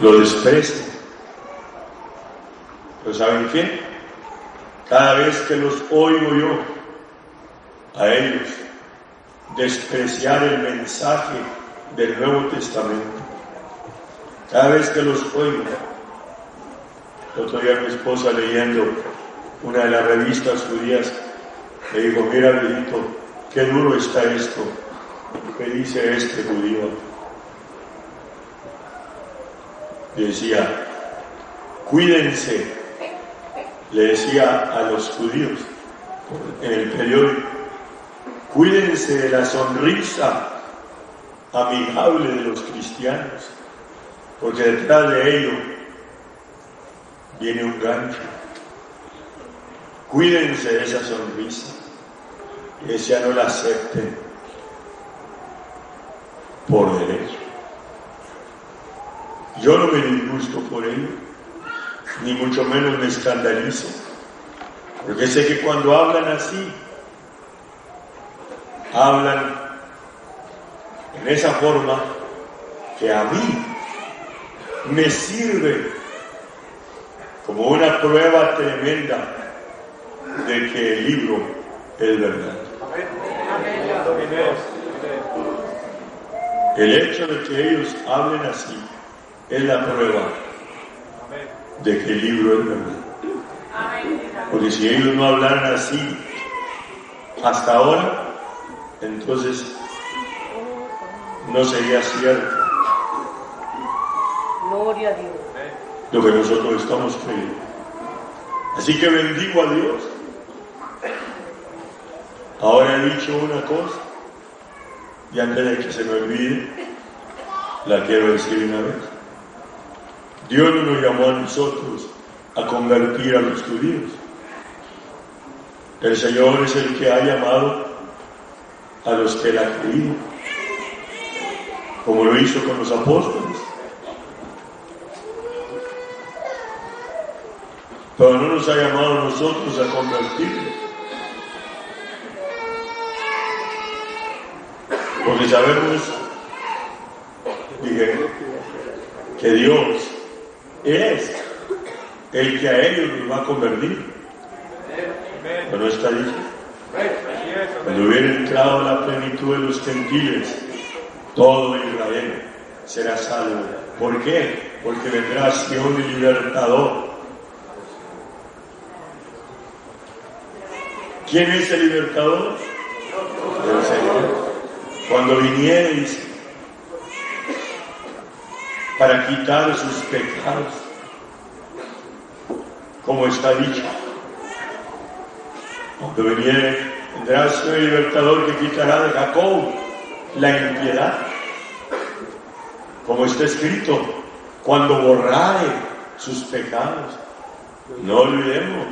lo desprecian. ¿Pero saben qué? Cada vez que los oigo yo, a ellos, despreciar el mensaje del Nuevo Testamento, cada vez que los oigo, el otro día mi esposa leyendo una de las revistas judías, me dijo, mira viejito, qué duro está esto, ¿qué dice este judío? Y decía, cuídense, le decía a los judíos en el periódico, cuídense de la sonrisa amigable de los cristianos, porque detrás de ello viene un gancho. Cuídense de esa sonrisa, y decía, no la acepten por derecho. Yo no me disgusto por ello, ni mucho menos me escandalizo, porque sé que cuando hablan así, hablan en esa forma que a mí me sirve como una prueba tremenda de que el libro es verdad. El hecho de que ellos hablen así es la prueba de que el libro es verdad. Porque si ellos no hablaran así hasta ahora, entonces no sería cierto Gloria a Dios. lo que nosotros estamos creyendo. Así que bendigo a Dios. Ahora he dicho una cosa y antes de que se me olvide, la quiero decir una vez. Dios no nos llamó a nosotros a convertir a los judíos. El Señor es el que ha llamado a los que la han creído, como lo hizo con los apóstoles. Pero no nos ha llamado a nosotros a convertirnos, porque sabemos, dije, que Dios es el que a ellos los va a convertir. Pero no está dicho. Cuando hubiera entrado la plenitud de los gentiles, todo Israel será salvo. ¿Por qué? Porque vendrá Sion el libertador. ¿Quién es el libertador? El Señor. Cuando viniereis para quitar sus pecados, como está dicho, cuando viniere, vendrá el libertador que quitará de Jacob la impiedad, como está escrito, cuando borrare sus pecados. No olvidemos,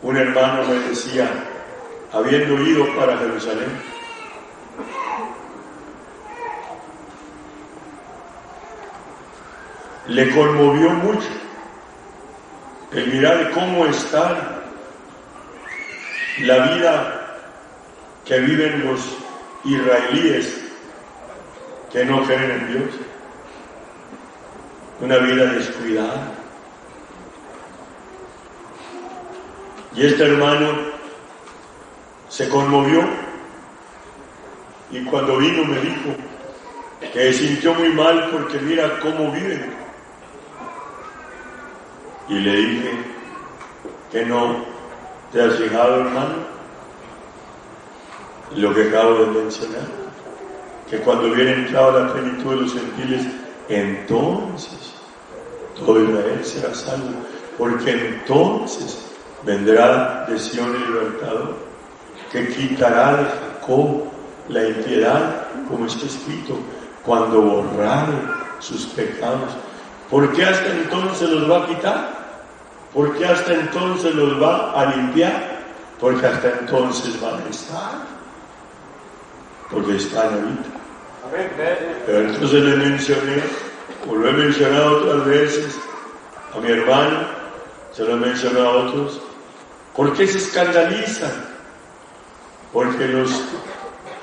un hermano me decía, habiendo ido para Jerusalén, le conmovió mucho el mirar cómo está la vida que viven los israelíes que no creen en Dios, una vida descuidada. Y este hermano se conmovió y cuando vino me dijo que se sintió muy mal porque mira cómo viven. Y le dije que no te has fijado, hermano, lo que acabo de mencionar, que cuando hubiera entrado la plenitud de los gentiles, entonces todo Israel será salvo, porque entonces vendrá de Sion el libertador, que quitará de Jacob la impiedad, como está escrito, cuando borrare sus pecados. ¿Por qué hasta entonces los va a quitar? ¿Por qué hasta entonces los va a limpiar? Porque hasta entonces van a estar. Porque están ahorita. Pero entonces le mencioné, o lo he mencionado otras veces, a mi hermano, se lo he mencionado a otros. ¿Por qué se escandalizan? Porque los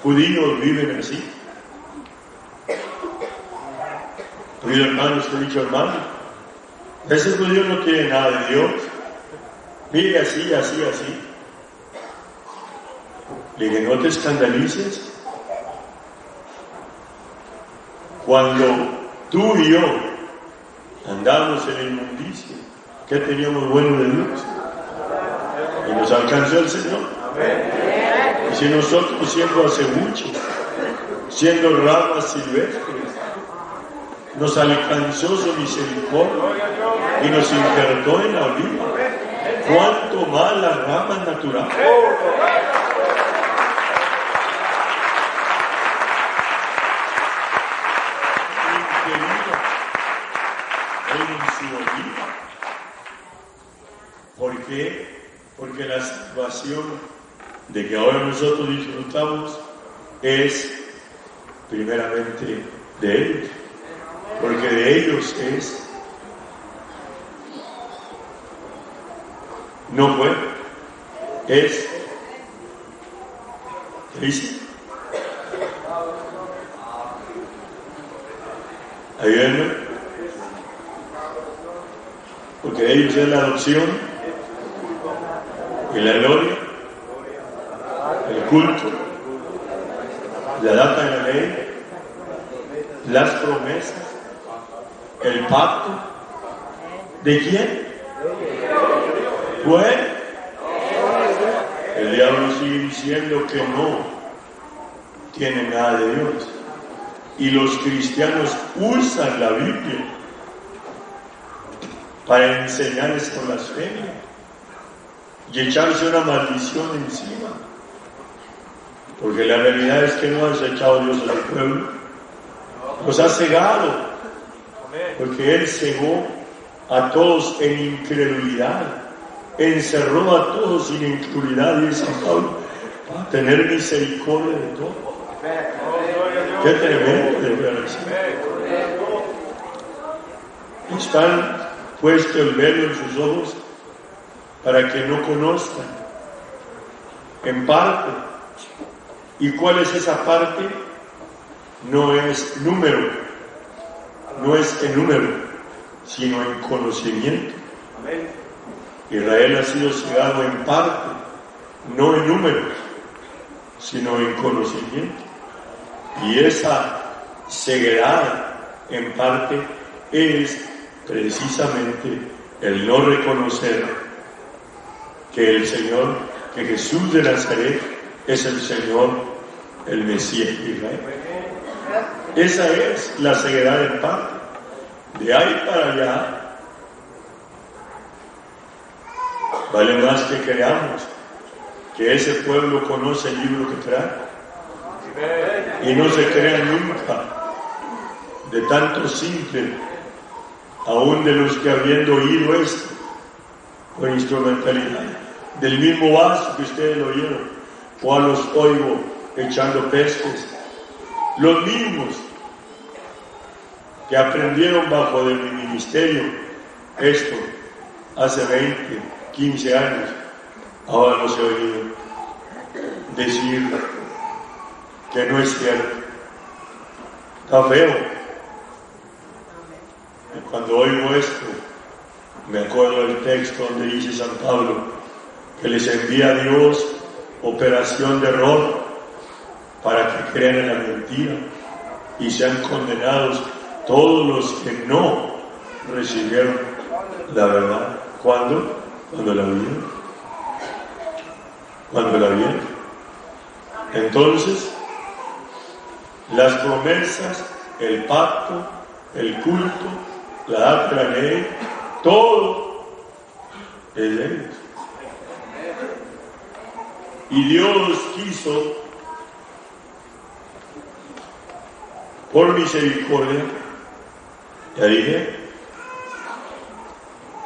judíos viven así. oído hermanos que he dicho, hermano, ese judío no tiene nada de Dios. Mire, así, así, así. Le dije, no te escandalices. Cuando tú y yo andamos en la inmundicia, ¿qué teníamos bueno de Dios? Y nos alcanzó el Señor. Y si nosotros siendo acebuchos, siendo ramas silvestres, nos alcanzó su misericordia y nos injertó en la oliva, ¿cuánto más las ramas naturales? En su oliva. ¿Por qué? Porque la salvación de que ahora nosotros disfrutamos es primeramente de ellos, porque de ellos es, no fue, es, ¿qué dice? Ayúdenme, porque de ellos es la adopción y la gloria, el culto, la data de la ley, las promesas, el pacto. ¿De quién? Bueno, el diablo sigue diciendo que no tiene nada de Dios. Y los cristianos usan la Biblia para enseñar esta blasfemia y echarse una maldición encima. Porque la realidad es que no ha echado Dios a su pueblo, los ha cegado, porque Él cegó a todos en incredulidad, encerró a todos en incredulidad, dice San Pablo, para tener misericordia de todos. Qué tremendo declaración. Están puesto el velo en sus ojos para que no conozcan en parte. ¿Y cuál es esa parte? No es número, no es en número, sino en conocimiento. Israel ha sido cegado en parte, no en número, sino en conocimiento. Y esa ceguedad en parte es precisamente el no reconocer que el Señor, que Jesús de Nazaret es el Señor, el Mesías de Israel. Esa es la ceguedad en parte. De ahí para allá vale más que creamos que ese pueblo conoce el libro que trae y no se crea nunca de tanto simple, aún de los que habiendo oído esto con instrumentalidad del mismo vaso que ustedes lo oyeron, o a los oigo echando pestes, los mismos que aprendieron bajo de mi ministerio esto hace 20, 15 años, ahora los he oído decir que no es cierto. Está feo. Y cuando oigo esto, me acuerdo del texto donde dice San Pablo que les envía a Dios operación de error para que crean en la mentira y sean condenados todos los que no recibieron la verdad. ¿Cuándo? Cuando la vieron. Cuando la vieron. Entonces, las promesas, el pacto, el culto, la data de la ley, todo es de ellos. Y Dios quiso, por misericordia, ya dije,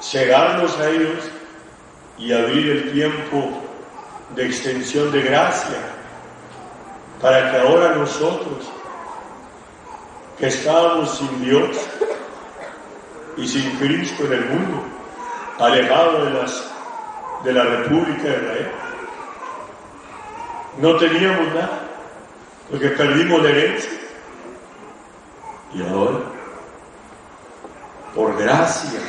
cegarlos a ellos y abrir el tiempo de extensión de gracia para que ahora nosotros, que estábamos sin Dios y sin Cristo en el mundo, alejados de la República de Israel, no teníamos nada, porque perdimos la herencia. Y ahora por gracia,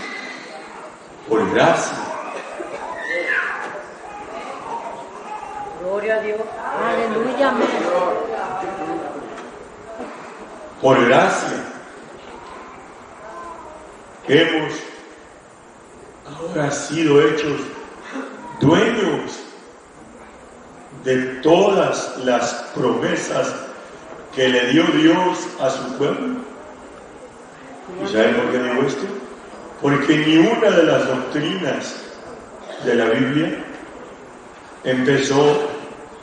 por gracia. Gloria a Dios. Aleluya, amén. Por gracia que hemos ahora sido hechos dueños de todas las promesas que le dio Dios a su pueblo. ¿Y saben por qué digo esto? Porque ni una de las doctrinas de la Biblia empezó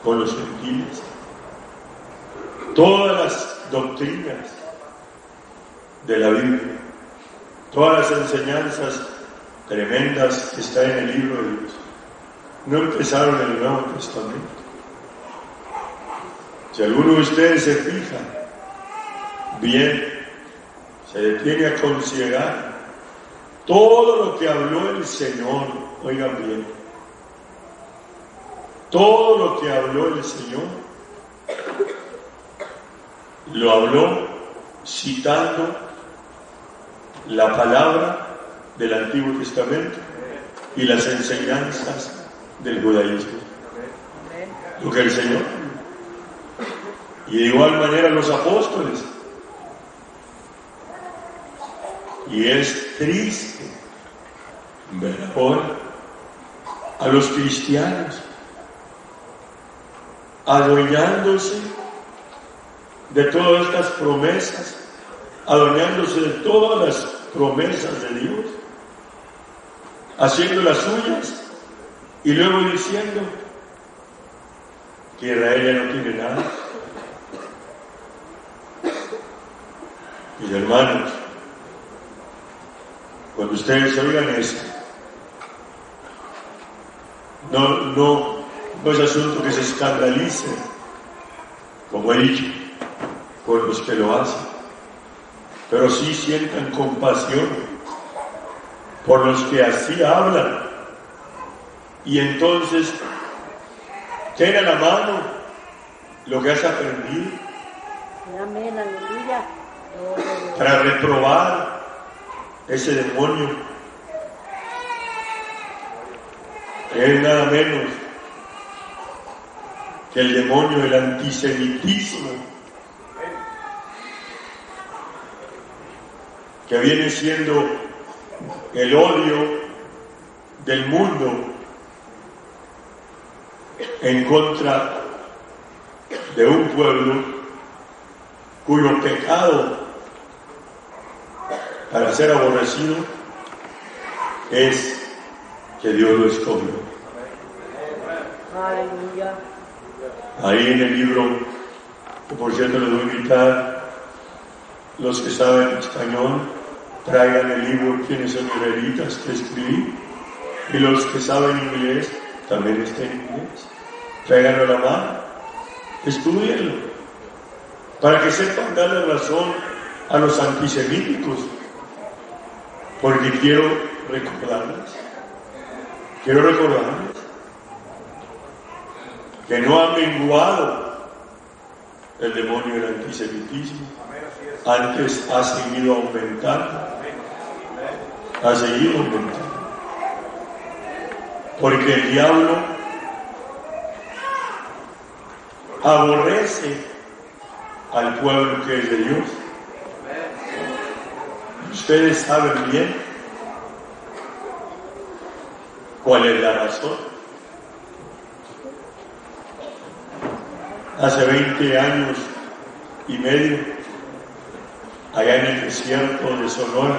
con los gentiles. Todas las doctrinas de la Biblia, todas las enseñanzas tremendas que están en el libro de Dios, no empezaron en el Nuevo Testamento. Si alguno de ustedes se fija bien, se detiene a considerar todo lo que habló el Señor, oigan bien, todo lo que habló el Señor, lo habló citando la palabra del Antiguo Testamento y las enseñanzas del judaísmo. Lo que el Señor, y de igual manera los apóstoles. Y es triste ver ahora a los cristianos adueñándose de todas estas promesas, adueñándose de todas las promesas de Dios, haciendo las suyas y luego diciendo que Israel ya no tiene nada. Mis hermanos, cuando ustedes oigan eso, no es asunto que se escandalicen, como he dicho, por los que lo hacen, pero sí sientan compasión por los que así hablan, y entonces ten a la mano lo que has aprendido. Amén, aleluya. Para reprobar ese demonio, que es nada menos que el demonio del antisemitismo, que viene siendo el odio del mundo en contra de un pueblo cuyo pecado para ser aborrecido es que Dios lo escogió. Aleluya. Ahí en el libro, que por cierto les voy a invitar, los que saben español, traigan el libro Quiénes son israelitas, que escribí, y los que saben inglés, también está en inglés, tráiganlo a la mano, estudienlo, para que sepan darle razón a los antisemíticos, porque quiero recordarles que no ha menguado el demonio del antisemitismo, antes ha seguido aumentando, porque el diablo aborrece al pueblo que es de Dios. Ustedes saben bien cuál es la razón. Hace 20 años y medio, allá en el desierto de Sonora,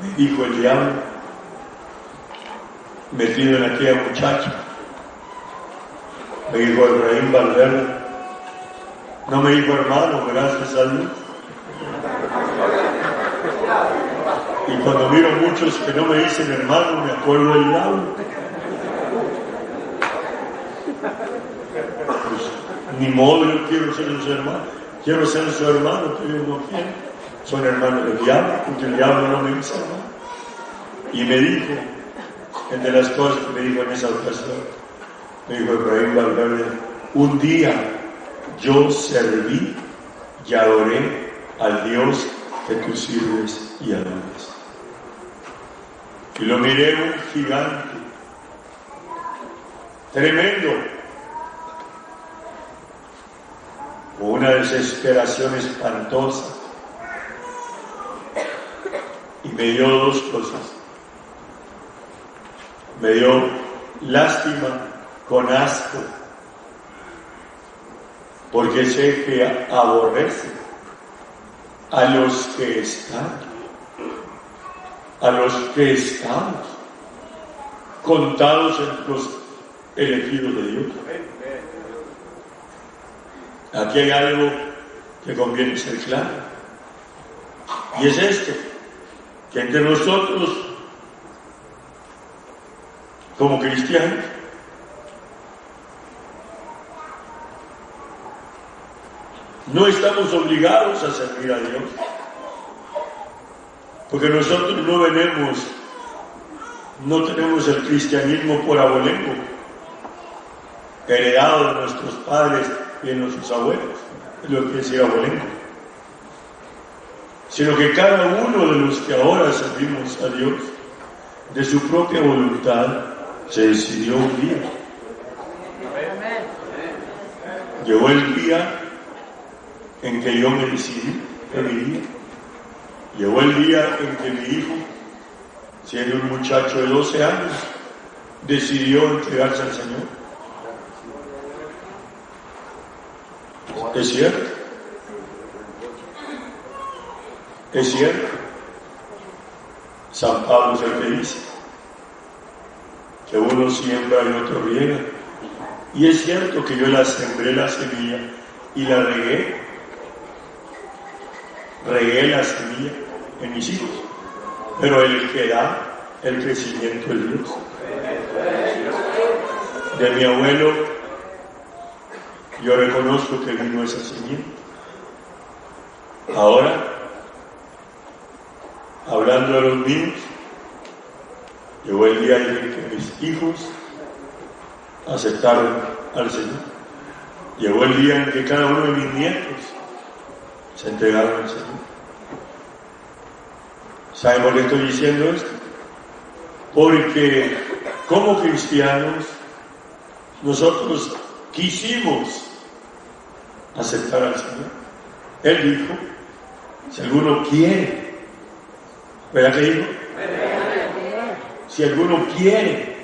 me dijo el diablo, metido en aquella muchacha, me dijo Efraín Valverde, no me dijo hermano, gracias a Dios. Y cuando miro muchos que no me dicen hermano, me acuerdo del diablo. Pues, ni modo, yo quiero ser su hermano, quiero ser su hermano, pero yo no quiero. Son hermanos del diablo, porque el diablo no me dice hermano. Y me dijo, entre las cosas que me dijo en esa ocasión, me dijo Efraín Valverde, un día yo serví y adoré al Dios que tú sirves y adoras. Y lo miré un gigante, tremendo, con una desesperación espantosa, y me dio dos cosas. Me dio lástima con asco, porque sé que aborrece a los que están, a los que estamos contados entre los elegidos de Dios. Aquí hay algo que conviene ser claro, y es esto, que entre nosotros, como cristianos, no estamos obligados a servir a Dios, porque nosotros no tenemos el cristianismo por abolengo, heredado de nuestros padres y de nuestros abuelos, es lo que quiere decir abolengo, sino que cada uno de los que ahora servimos a Dios, de su propia voluntad, se decidió un día. Llegó el día en que yo me decidí que vivía. Llegó el día en que mi hijo, siendo un muchacho de 12 años, decidió entregarse al Señor. ¿Es cierto? Es cierto. San Pablo es el que dice que uno siembra y otro riega. Y es cierto que yo la sembré la semilla y la regué la semilla en mis hijos, pero el que da el crecimiento es Dios. De mi abuelo yo reconozco que vino esa semilla. Ahora, hablando de los míos, llegó el día en que mis hijos aceptaron al Señor. Llegó el día en que cada uno de mis nietos se entregaron al Señor. ¿Saben por qué estoy diciendo esto? Porque como cristianos nosotros quisimos aceptar al Señor. Él dijo, si alguno quiere, ¿verdad que dijo? Si alguno quiere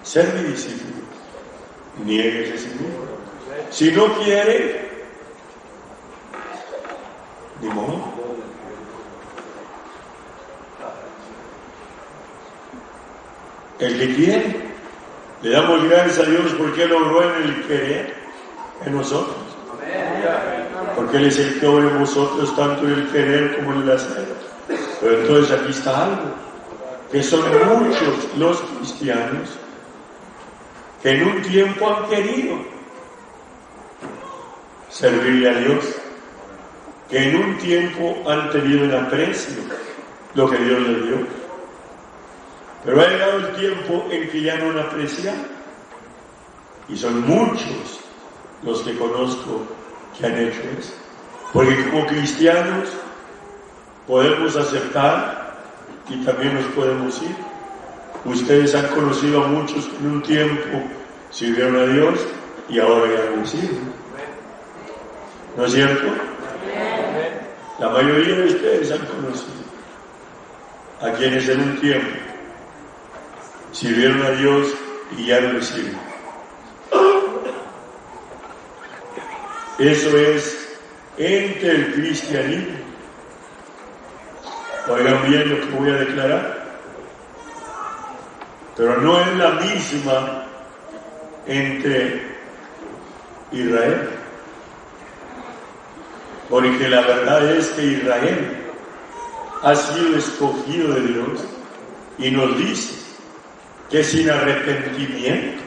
ser mi discípulo, niéguese a sí mismo. Si no quiere, ni modo. El que quiere, le damos gracias a Dios porque Él obró en el querer en nosotros. Porque Él es el que obra en vosotros tanto en el querer como en el hacer. Pero entonces aquí está algo, que son muchos los cristianos que en un tiempo han querido servirle a Dios, que en un tiempo han tenido en aprecio lo que Dios les dio, pero ha llegado el tiempo en que ya no lo aprecian, y son muchos los que conozco que han hecho eso, porque como cristianos podemos aceptar y también nos podemos ir. Ustedes han conocido a muchos que en un tiempo sirvieron a Dios y ahora ya no sirven. ¿No es cierto? La mayoría de ustedes han conocido a quienes en un tiempo sirvieron a Dios y ya no le sirven. Eso es entre el cristianismo. Oigan bien lo que voy a declarar, pero no es la misma entre Israel, porque la verdad es que Israel ha sido escogido de Dios y nos dice que sin arrepentimiento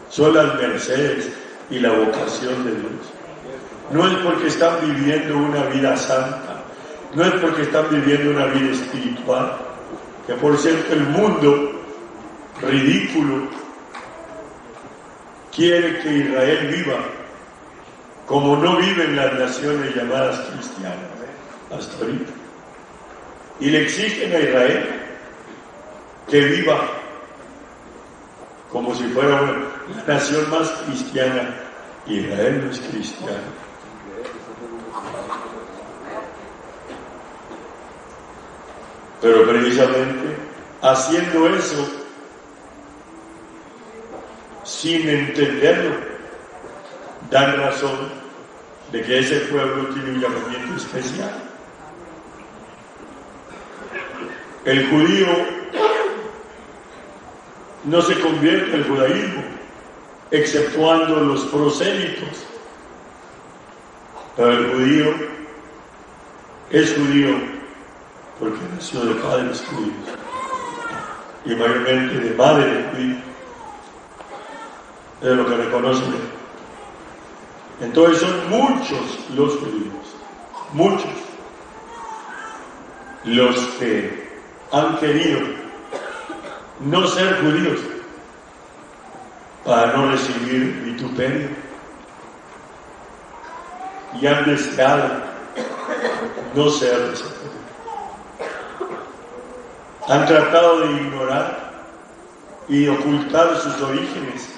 son las mercedes y la vocación de Dios. No es porque están viviendo una vida santa, no es porque están viviendo una vida espiritual, que por cierto el mundo ridículo quiere que Israel viva como no viven las naciones llamadas cristianas hasta ahorita. y le exigen a Israel que viva como si fuera la nación más cristiana. Israel no es cristiano. Pero precisamente haciendo eso, sin entenderlo, dan razón de que ese pueblo tiene un llamamiento especial. El judío no se convierte al judaísmo, exceptuando los prosélitos. Pero el judío es judío porque nació de padres judíos y mayormente de madre judía. Es lo que reconocen. Entonces son muchos los judíos, muchos los que han querido no ser judíos para no recibir vituperio y han deseado no ser de ese pueblo. Han tratado de ignorar y ocultar sus orígenes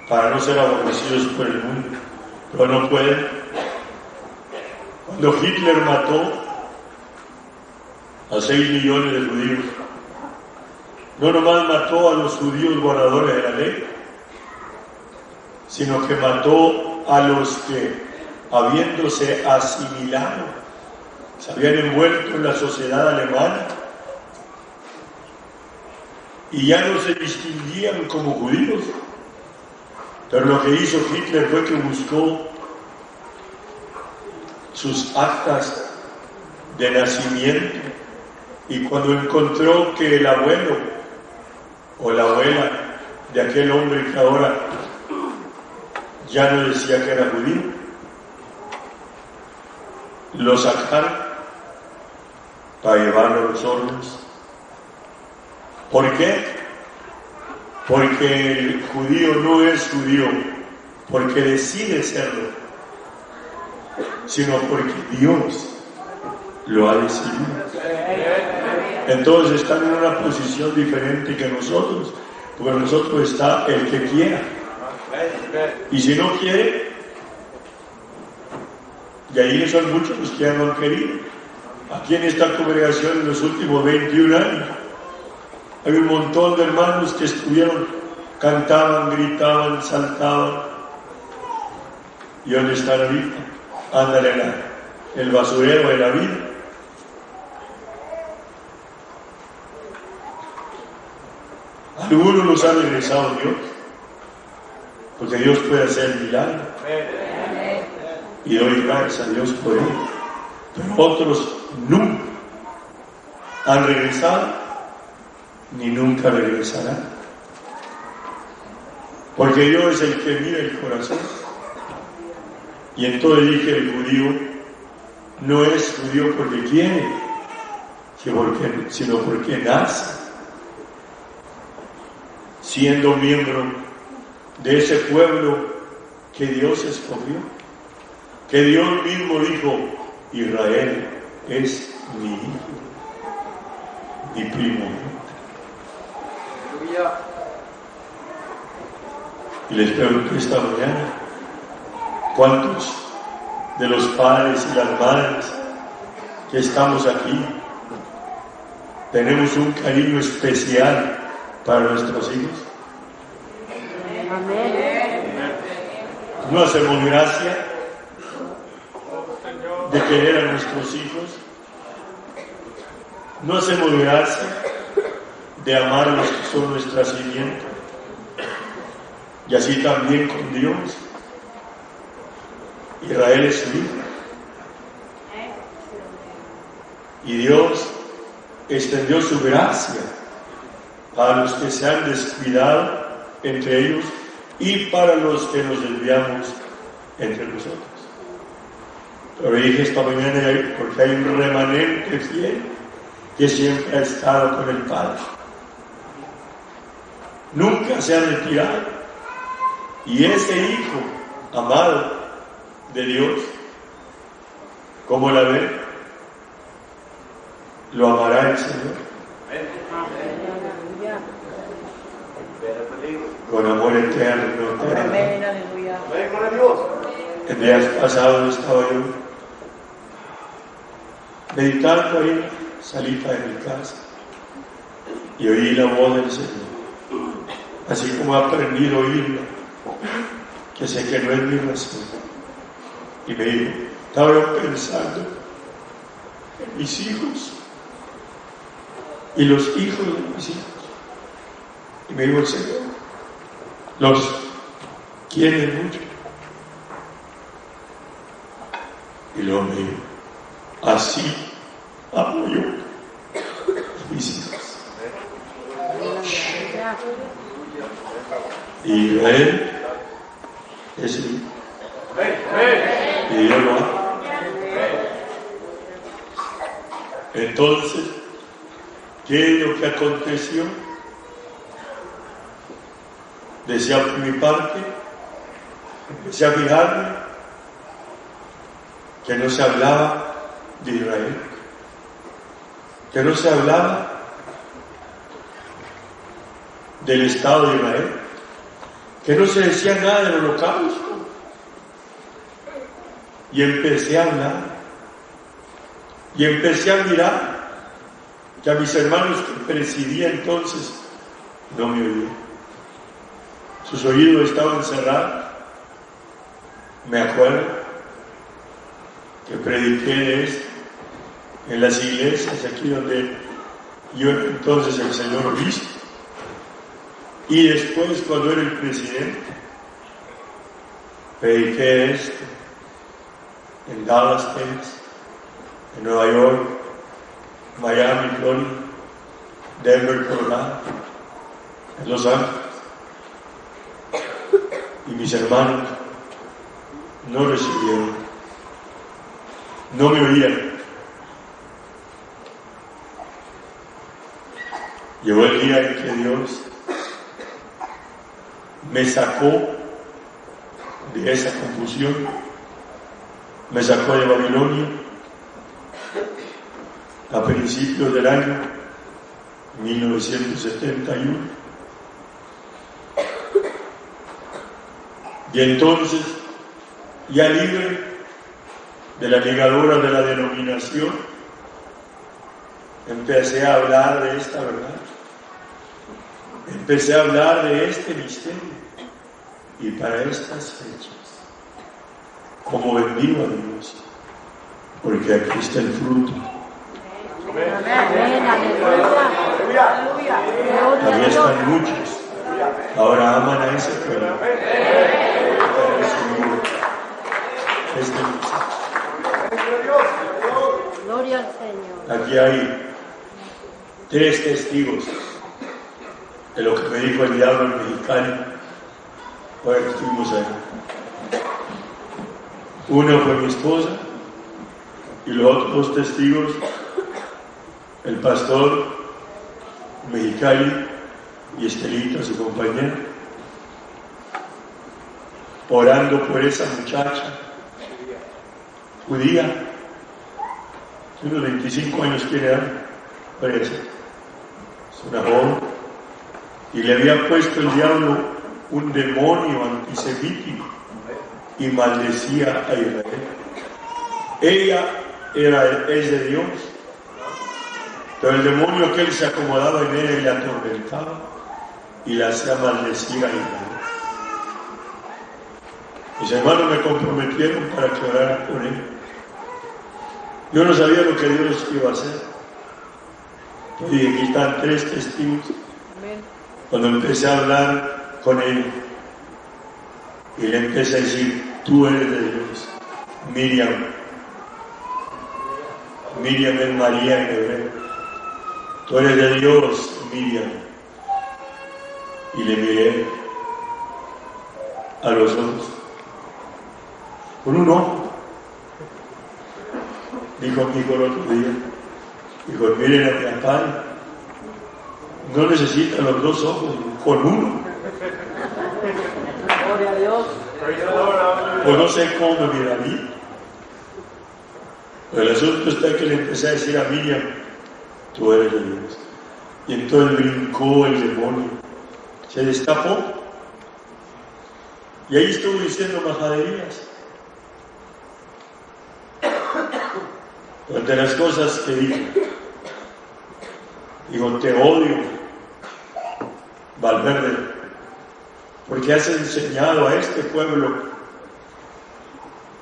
para no ser aborrecidos por el mundo, pero no pueden. Cuando Hitler mató a 6 millones de judíos, no nomás mató a los judíos guardadores de la ley, sino que mató a los que, habiéndose asimilado, se habían envuelto en la sociedad alemana y ya no se distinguían como judíos. Pero lo que hizo Hitler fue que buscó sus actas de nacimiento y cuando encontró que el abuelo o la abuela de aquel hombre que ahora ya no decía que era judío, lo sacaron para llevarlo a los hornos. ¿Por qué? Porque el judío no es judío porque decide serlo, sino porque Dios lo ha decidido. Entonces están en una posición diferente que nosotros, porque nosotros está el que quiera, y si no quiere, y ahí son muchos los que ya no han querido. Aquí en esta congregación en los últimos 21 años hay un montón de hermanos que estuvieron, cantaban, gritaban, saltaban. ¿Y dónde están ahorita? Andan en el basurero de la vida. Algunos los ha regresado Dios, porque Dios puede hacer milagros. Y doy gracias a Dios por ello. Pero otros nunca han regresado ni nunca regresarán, porque Dios es el que mira el corazón. Y entonces dije, el judío no es judío porque quiere, sino porque nace, siendo miembro de ese pueblo que Dios escogió, que Dios mismo dijo: Israel es mi hijo, mi primogénito. Y les pregunto esta mañana, ¿cuántos de los padres y las madres que estamos aquí tenemos un cariño especial para nuestros hijos? ¿No hacemos gracia de querer a nuestros hijos? ¿No hacemos gracia de amar a los que son nuestra simiente? Y así también con Dios. Israel es su hijo. Y Dios extendió su gracia a los que se han descuidado entre ellos y para los que nos desviamos entre nosotros. Pero dije esta mañana, porque hay un remanente fiel que siempre ha estado con el Padre. Nunca se ha retirado. Y ese hijo amado de Dios, ¿cómo la ven? lo amará el Señor Aleluya. con amor eterno. Amén, aleluya. En días pasados estaba yo meditando ahí, salita de mi casa, y oí la voz del Señor, así como he aprendido a oírla, que sé que no es mi razón. Y me dijo, estaba yo pensando en mis hijos y los hijos de mis hijos. Y me dijo el Señor, los quiere mucho. Y luego me dijo, así amo yo a mis hijos. Aleluya. Y Israel es el hijo. Y Dios lo ama. Entonces, ¿qué es lo que aconteció? Decía por mi parte, empecé a fijarme que no se hablaba de Israel, que no se hablaba del Estado de Israel, que no se decía nada del holocausto. Y empecé a hablar, y empecé a mirar, que a mis hermanos que presidía entonces no me oían. Sus oídos estaban cerrados. Me acuerdo que prediqué de esto en las iglesias, aquí donde yo entonces el Señor obispo, y después cuando era el presidente, prediqué de esto en Dallas, Texas, en Nueva York, Miami, Florida, Denver, Colorado, en Los Ángeles. Y mis hermanos no recibieron, no me oían. Llegó el día en que Dios me sacó de esa confusión, me sacó de Babilonia a principios del año 1971. Y entonces, ya libre de la ligadura de la denominación, empecé a hablar de esta verdad. Empecé a hablar de este misterio. Y para estas fechas, como bendigo a Dios, porque aquí está el fruto. Amén, aleluya. Aleluya. Ahí están muchos. Ahora aman a ese pueblo. Este mensaje. Gloria al Señor. Aquí hay 3 testigos de lo que me dijo el diablo en Mexicali. Ahora que estuvimos ahí. Uno fue mi esposa y los otros 2 testigos, el pastor Mexicali y Estelita, su compañera, orando por esa muchacha judía, unos 25 años tiene, parece, es una joven, y le había puesto el diablo un demonio antisemítico y maldecía a Israel. Ella es de Dios, pero el demonio que él se acomodaba en ella y la atormentaba y la hacía maldecir a Israel. Mis hermanos me comprometieron para que orara por él. Yo no sabía lo que Dios iba a hacer. Y aquí están 3 testigos. Cuando empecé a hablar con él, y le empecé a decir, tú eres de Dios. Miriam es María en hebreo. Tú eres de Dios, Miriam. Y le miré a los ojos, con un ojo. Dijo el otro día, dijo, miren a mi papá, no necesita los 2 ojos, con uno. Gloria a Dios. Pues no sé cómo me mira a mí. Pero el asunto está que le empecé a decir a Miriam, tú eres de Dios. Y entonces brincó el demonio, se destapó, y ahí estuvo diciendo majaderías. Entre las cosas que digo, te odio, Valverde, porque has enseñado a este pueblo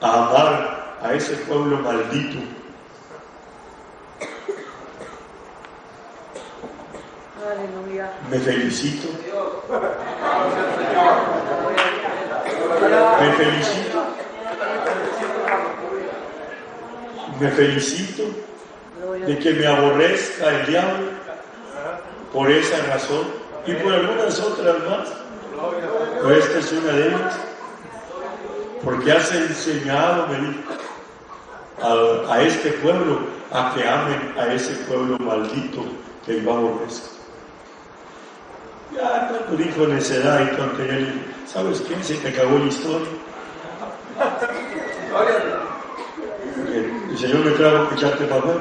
a amar a ese pueblo maldito. Aleluya. Me felicito. Me felicito. Me felicito de que me aborrezca el diablo por esa razón y por algunas otras más. Pero esta es una de ellas. Porque has enseñado, me dijo, a este pueblo a que amen a ese pueblo maldito que yo aborrezco. Ya cuando dijo necedad y tontería, ¿sabes qué? Se te acabó la historia. El Señor me trajo que echarte papel.